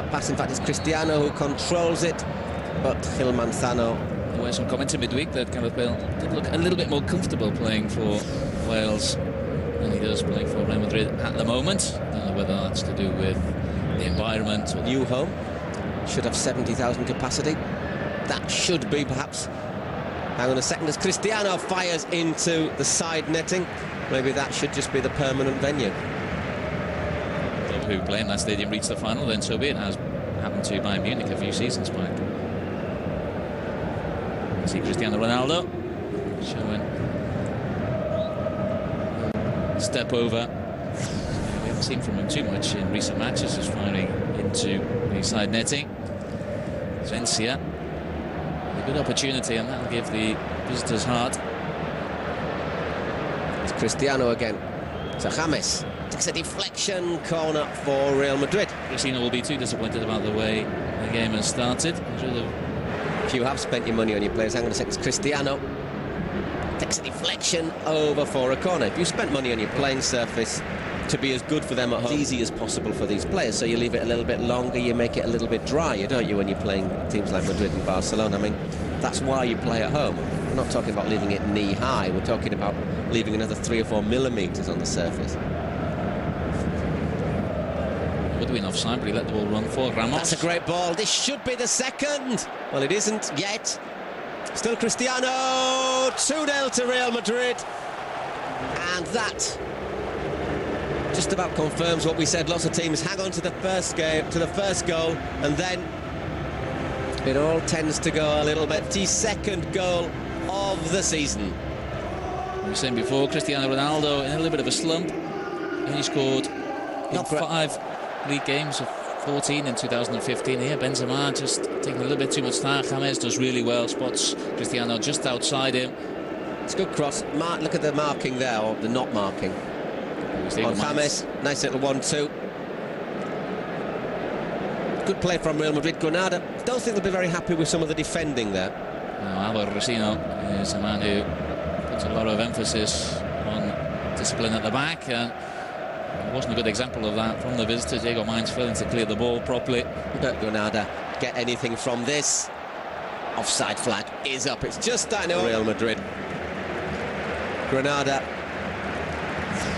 that pass. In fact, it's Cristiano who controls it, but Gil Manzano. There were some comments in midweek that Gareth Bale did look a little bit more comfortable playing for Wales than he does playing for Real Madrid at the moment. I don't know whether that's to do with the environment or new home. Should have 70,000 capacity. That should be perhaps. Hang on a second, as Cristiano fires into the side netting. Maybe that should just be the permanent venue. Who play in that stadium reach the final, then so be it, as happened to Bayern Munich a few seasons back. You see Cristiano Ronaldo showing step over. We haven't seen from him too much in recent matches, just firing into the side netting. Valencia, a good opportunity, and that'll give the visitors heart. It's Cristiano again. So James takes a deflection corner for Real Madrid. Cristiano will be too disappointed about the way the game has started. If you have spent your money on your players, hang on a second, it's Cristiano takes a deflection over for a corner. If you spent money on your playing surface to be as good for them at home, as easy as possible for these players, so you leave it a little bit longer, you make it a little bit drier, don't you, when you're playing teams like Madrid and Barcelona? I mean, that's why you play at home. We're not talking about leaving it knee-high, we're talking about leaving another 3 or 4 millimetres on the surface. Would have been offside, but he let the ball run for Ramos. That's a great ball. This should be the second. Well, it isn't yet. Still Cristiano. 2-0 to Real Madrid. And that just about confirms what we said. Lots of teams hang on to the first game, to the first goal, and then it all tends to go a little bit. The second goal of the season. We were saying before, Cristiano Ronaldo in a little bit of a slump. He scored in 5 league games, of 14 in 2015. Here, Benzema just taking a little bit too much time. James does really well, spots Cristiano just outside him. It's a good cross. Look at the marking there, or the not marking. On James, nice little 1-2. Good play from Real Madrid. Granada, don't think they'll be very happy with some of the defending there. Álvaro is a man who puts a lot of emphasis on discipline at the back, and it wasn't a good example of that from the visitor. Diego Mines failing to clear the ball properly. But Granada get anything from this. Offside flag is up. It's just starting to Real Madrid. Granada,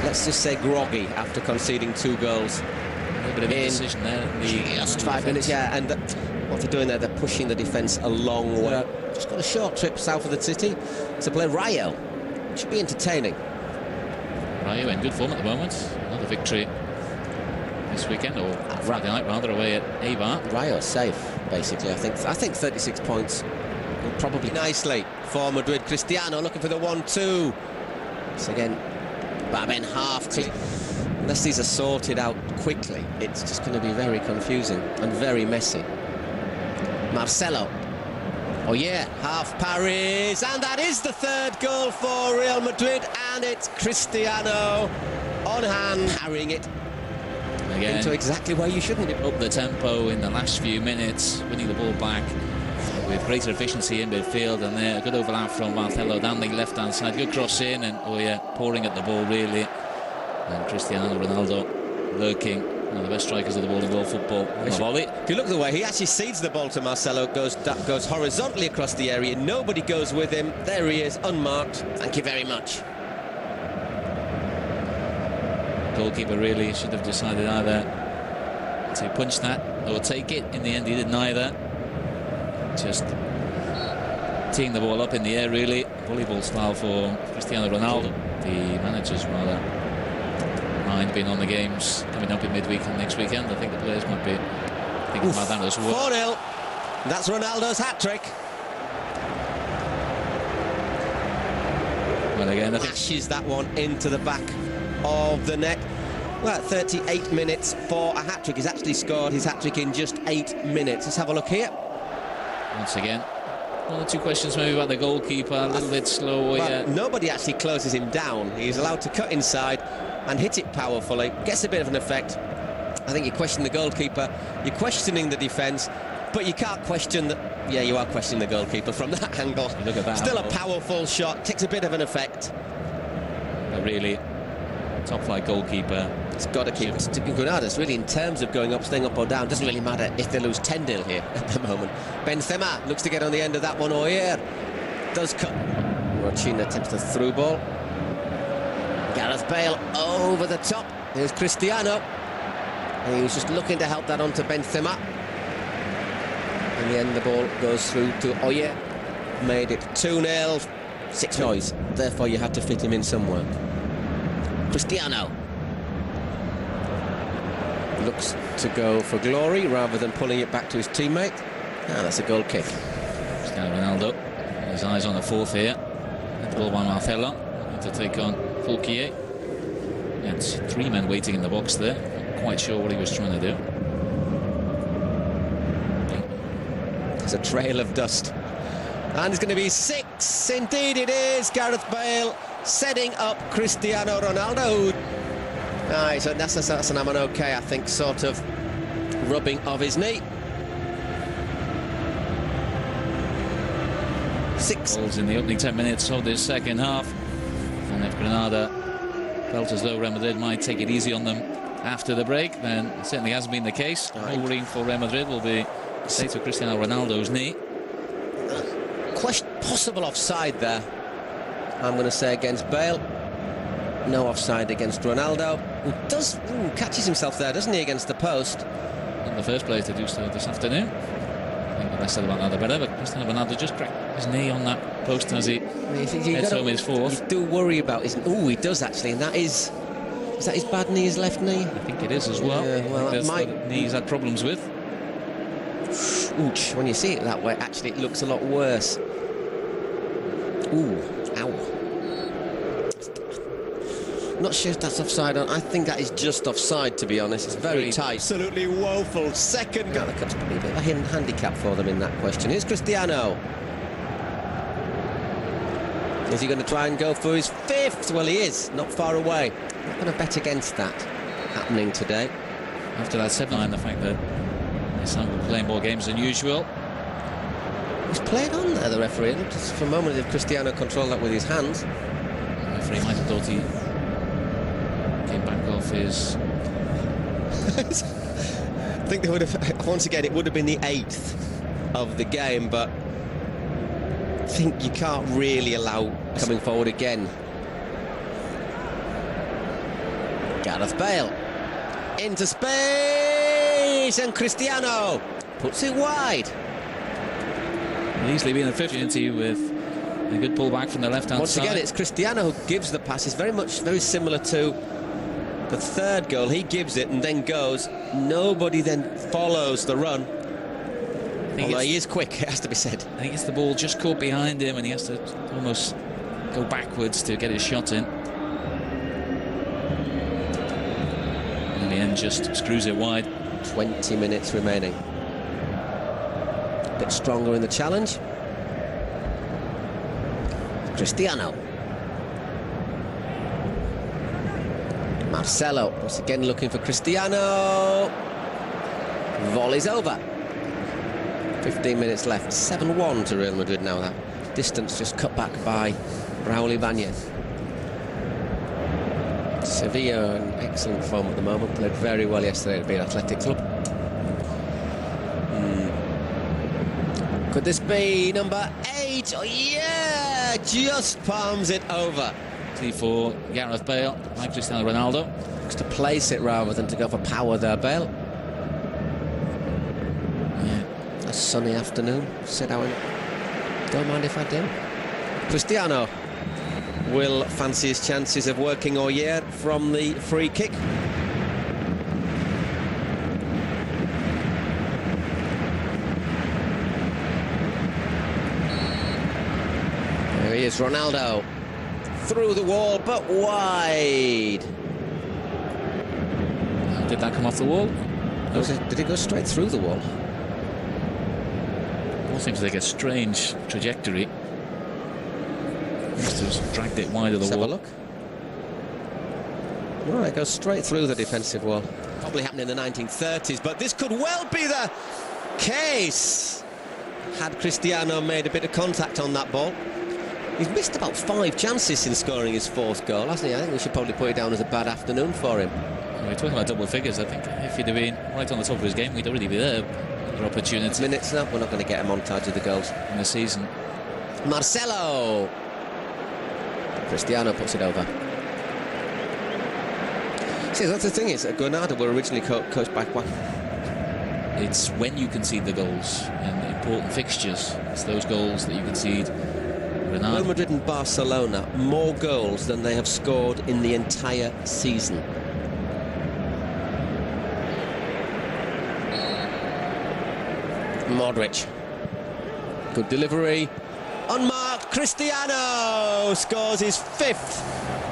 let's just say groggy after conceding 2 goals. A little bit of indecision there. Just 5 minutes, yeah. And what they're doing there, they're pushing the defence a long way. Just got a short trip south of the city to play Rayo. It should be entertaining. Rayo in good form at the moment. Another victory this weekend, or Friday night rather, away at Eibar. Rayo safe, basically. I think 36 points will probably nicely for Madrid. Cristiano looking for the 1-2. So again, Babin half. Unless these are sorted out quickly, it's just going to be very confusing and very messy. Marcelo. Oh yeah, half Paris, and that is the 3rd goal for Real Madrid, and it's Cristiano on hand, carrying it again into exactly where you shouldn't be. Up the tempo in the last few minutes, winning the ball back with greater efficiency in midfield, and there a good overlap from Marcelo down the left-hand side, good cross in, and oh yeah, pouring at the ball really, and Cristiano Ronaldo lurking. One of the best strikers of the ball in world football on the volley. If you look at the way he actually cedes the ball to Marcelo, goes horizontally across the area, nobody goes with him, there he is, unmarked. Thank you very much. Goalkeeper really should have decided either to punch that or take it. In the end he did neither. Just teeing the ball up in the air really, volleyball style for Cristiano Ronaldo. The manager's rather mind being on the games coming up in midweek and next weekend. I think the players might be thinking about that as well. 4-0. That's Ronaldo's hat-trick. Well, again, I think flashes that one into the back of the net. Well, 38 minutes for a hat-trick. He's actually scored his hat-trick in just 8 minutes. Let's have a look here. Once again, 1 or 2 questions maybe about the goalkeeper, a little bit slow. Well, nobody actually closes him down. He's allowed to cut inside and hit it powerfully. Gets a bit of an effect. I think you question the goalkeeper, you're questioning the defence, but you can't question the... Yeah, you are questioning the goalkeeper from that angle. Look at that. Still a powerful shot, takes a bit of an effect. But really, top-flight goalkeeper. It's got to keep Granada's really, in terms of going up, staying up or down, doesn't really matter if they lose 10-0 here at the moment. Benzema looks to get on the end of that one. Oyer does cut. Rochina attempts the through ball. Gareth Bale over the top. Here's Cristiano. And he was just looking to help that onto Benzema. In the end, the ball goes through to Oyer. Made it 2-0. 6 noise. Therefore, you had to fit him in somewhere. Cristiano looks to go for glory rather than pulling it back to his teammate. Ah, that's a goal kick. Cristiano Ronaldo, his eyes on the fourth here. And the ball by Marcelo to take on Fulquier. And 3 men waiting in the box there. Not quite sure what he was trying to do. There's a trail of dust. And it's going to be 6. Indeed it is. Gareth Bale setting up Cristiano Ronaldo. So that's an okay, I think, sort of rubbing of his knee. 6 goals in the opening 10 minutes of this second half. And if Granada felt as though Real Madrid might take it easy on them after the break, then it certainly hasn't been the case. All worrying for Real Madrid will be the state of Cristiano Ronaldo's knee. Possible offside there, I'm going to say, against Bale. No offside against Ronaldo, who does catches himself there, doesn't he, against the post. In the first place to do so this afternoon. I think the less said about that the better, but Cristiano Ronaldo just cracked his knee on that post as he heads home his fourth. You do worry about his... Oh, he does actually, and that is that his bad knee, his left knee? I think it is as well. Yeah, well, that's what knees had problems with. Ouch, when you see it that way, actually it looks a lot worse. Ooh, ow. Not sure if that's offside. I think that is just offside, to be honest. It's very tight. Absolutely woeful. Second goal. That could be a bit of a handicap for them in that question. Here's Cristiano. Is he going to try and go for his 5th? Well, he is. Not far away. Not going to bet against that happening today. After that 7-9, the fact that some were playing more games than usual. He's played on there, the referee. It looked for a moment if Cristiano controlled that with his hands. The referee might have thought he came back off his... I think they would have, once again, it would have been the 8th of the game, but I think you can't really allow coming forward again. Gareth Bale into space, and Cristiano puts it wide. Easily been an efficiency with a good pullback from the left-hand side. Once again, it's Cristiano who gives the pass. It's very similar to the 3rd goal. He gives it and then goes. Nobody then follows the run. Although he is quick, it has to be said. I think it's the ball just caught behind him and he has to almost go backwards to get his shot in. And in the end, just screws it wide. 20 minutes remaining. A bit stronger in the challenge. Cristiano. Marcelo once again looking for Cristiano. Volley's over. 15 minutes left. 7-1 to Real Madrid now. That distance just cut back by Raúl Ibañez. Sevilla in excellent form at the moment. Played very well yesterday at the Athletic Club. Could this be number 8? Oh yeah! Just palms it over. For Gareth Bale, like Cristiano Ronaldo. Looks to place it rather than to go for power there, Bale. Yeah. A sunny afternoon. Sit down. Don't mind if I do. Cristiano will fancy his chances of working Oyer from the free kick. There he is, Ronaldo. Through the wall, but wide. Did that come off the wall? No. Did it go straight through the wall? All seems to take a strange trajectory. Must have dragged it wide of the wall. Have a look. Right, it goes straight through the defensive wall. Probably happened in the 1930s, but this could well be the case. Had Cristiano made a bit of contact on that ball. He's missed about 5 chances since scoring his 4th goal, hasn't he? I think we should probably put it down as a bad afternoon for him. We're talking about double figures. I think if he'd have been right on the top of his game, we'd already be there. Another opportunity. Minutes now. We're not going to get a montage of the goals in the season. Marcelo. Cristiano puts it over. See, that's the thing is, Granada were originally coached by Juan. It's when you concede the goals in important fixtures. It's those goals that you concede. Granada. Real Madrid and Barcelona, more goals than they have scored in the entire season. Modric. Good delivery. Unmarked. Cristiano scores his 5th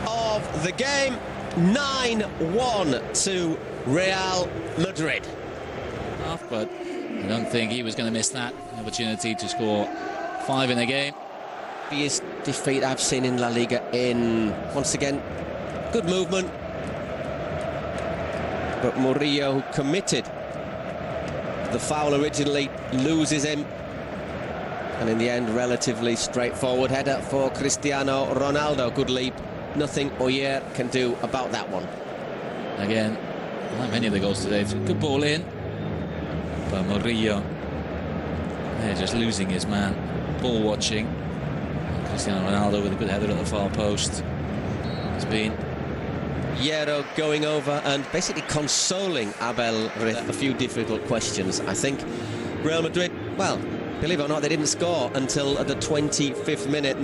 of the game. 9-1 to Real Madrid. But I don't think he was going to miss that opportunity to score 5 in a game. Biggest defeat I've seen in La Liga in, once again, good movement. But Murillo, who committed the foul originally, loses him. And in the end, relatively straightforward header for Cristiano Ronaldo. Good leap. Nothing GOIH can do about that one. Again, like many of the goals today, it's a good ball in. But Murillo, they're just losing his man. Ball watching. Cristiano Ronaldo with a good header at the far post. It's been Hierro going over and basically consoling Abel with a few difficult questions. I think Real Madrid, well, believe it or not, they didn't score until the 25th minute.